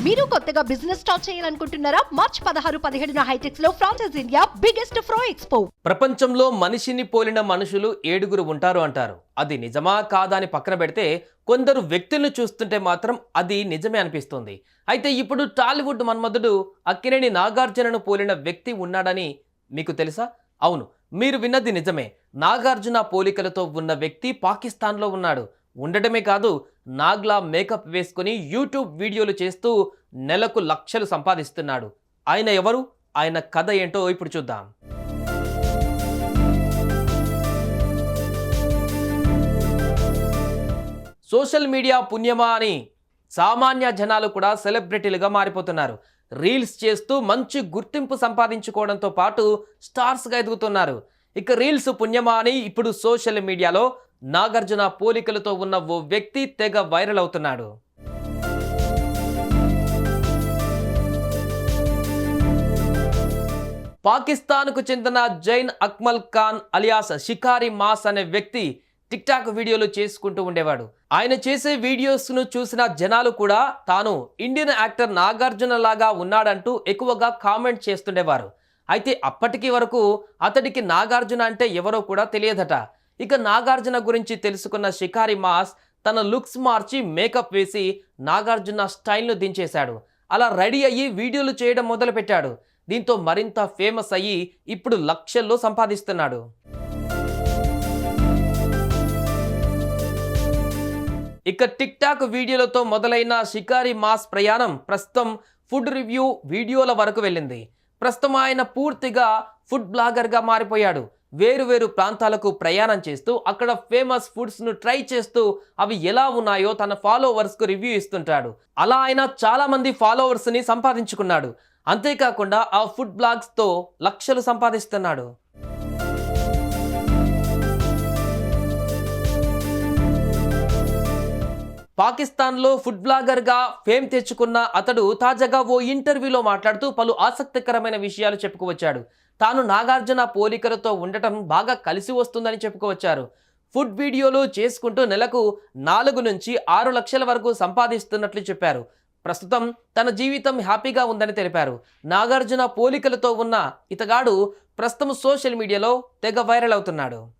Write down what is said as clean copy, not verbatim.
మీరు కొత్తగా business start చేయాలనుకుంటున్నారా? మార్చ్ 16-17 హైటెక్స్ లో ఫ్రాన్సెస్ ఇండియా బిగ్గెస్ట్ ఫ్రో ఎక్స్పో. ప్రపంచంలో మనిషిని పోలిన మనుషులు 7 ఉంటారు అంటారు. అది నిజమా కాదా అని పక్కన పెడితే కొందరు వ్యక్తులను చూస్తుంటే మాత్రం అది నిజమే అనిపిస్తుంది. అయితే ఇప్పుడు టాలీవుడ్ మన్మధుడు అక్కినేని నాగార్జునను పోలిన వ్యక్తి ఉన్నాడని మీకు తెలుసా? అవును, మీరు విన్నది నిజమే. నాగార్జున పోలికలతో ఉన్న వ్యక్తి పాకిస్తాన్లో ఉన్నాడు. ఉండడమే కాదు, నాగ్లా మేకప్ వేసుకుని యూట్యూబ్ వీడియోలు చేస్తూ నెలకు లక్షలు సంపాదిస్తున్నాడు. ఆయన ఎవరు? ఆయన కథ ఏంటో ఇప్పుడు చూద్దాం. సోషల్ మీడియా పుణ్యమా అని సామాన్య జనాలు కూడా సెలబ్రిటీలుగా మారిపోతున్నారు. రీల్స్ చేస్తూ మంచి గుర్తింపు సంపాదించుకోవడంతో పాటు స్టార్స్గా ఎదుగుతున్నారు. ఇక రీల్స్ పుణ్యమా అని ఇప్పుడు సోషల్ మీడియాలో నాగార్జున పోలికలతో ఉన్న ఓ వ్యక్తి తెగ వైరల్ అవుతున్నాడు. పాకిస్తాన్కు చెందిన జైన్ అక్మల్ ఖాన్ అలియాస్ షికారి మాస్ అనే వ్యక్తి టిక్టాక్ వీడియోలు చేసుకుంటూ ఉండేవాడు. ఆయన చేసే వీడియోస్ను చూసిన జనాలు కూడా తాను ఇండియన్ యాక్టర్ నాగార్జున లాగా ఉన్నాడంటూ ఎక్కువగా కామెంట్ చేస్తుండేవారు. అయితే అప్పటికి వరకు అతడికి నాగార్జున అంటే ఎవరో కూడా తెలియదట. ఇక నాగార్జున గురించి తెలుసుకున్న షికారి మాస్ తన లుక్స్ మార్చి మేకప్ వేసి నాగార్జున స్టైల్ను దించేశాడు. అలా రెడీ అయ్యి వీడియోలు చేయడం మొదలుపెట్టాడు. దీంతో మరింత ఫేమస్ అయ్యి ఇప్పుడు లక్షల్లో సంపాదిస్తున్నాడు. ఇక టిక్టాక్ వీడియోలతో మొదలైన షికారి మాస్ ప్రయాణం ప్రస్తుతం ఫుడ్ రివ్యూ వీడియోల వరకు వెళ్ళింది. ప్రస్తుతం ఆయన పూర్తిగా ఫుడ్ బ్లాగర్గా మారిపోయాడు. వేరు ప్రాంతాలకు ప్రయాణం చేస్తూ అక్కడ ఫేమస్ ఫుడ్స్ను ట్రై చేస్తూ అవి ఎలా ఉన్నాయో తన ఫాలోవర్స్కు రివ్యూ ఇస్తుంటాడు. అలా ఆయన చాలా మంది ఫాలోవర్స్ని సంపాదించుకున్నాడు. అంతేకాకుండా ఆ ఫుడ్ బ్లాగ్స్తో లక్షలు సంపాదిస్తున్నాడు. పాకిస్తాన్లో ఫుడ్ బ్లాగర్గా ఫేమ్ తెచ్చుకున్న అతడు తాజాగా ఓ ఇంటర్వ్యూలో మాట్లాడుతూ పలు ఆసక్తికరమైన విషయాలు చెప్పుకువచ్చాడు. తాను నాగార్జున పోలికలతో ఉండటం బాగా కలిసి వస్తుందని చెప్పుకోవచ్చారు. ఫుడ్ వీడియోలు చేసుకుంటూ నెలకు 4 నుంచి 6 లక్షల వరకు సంపాదిస్తున్నట్లు చెప్పారు. ప్రస్తుతం తన జీవితం హ్యాపీగా ఉందని తెలిపారు. నాగార్జున పోలికలతో ఉన్న ఇతగాడు ప్రస్తుతం సోషల్ మీడియాలో తెగ వైరల్ అవుతున్నాడు.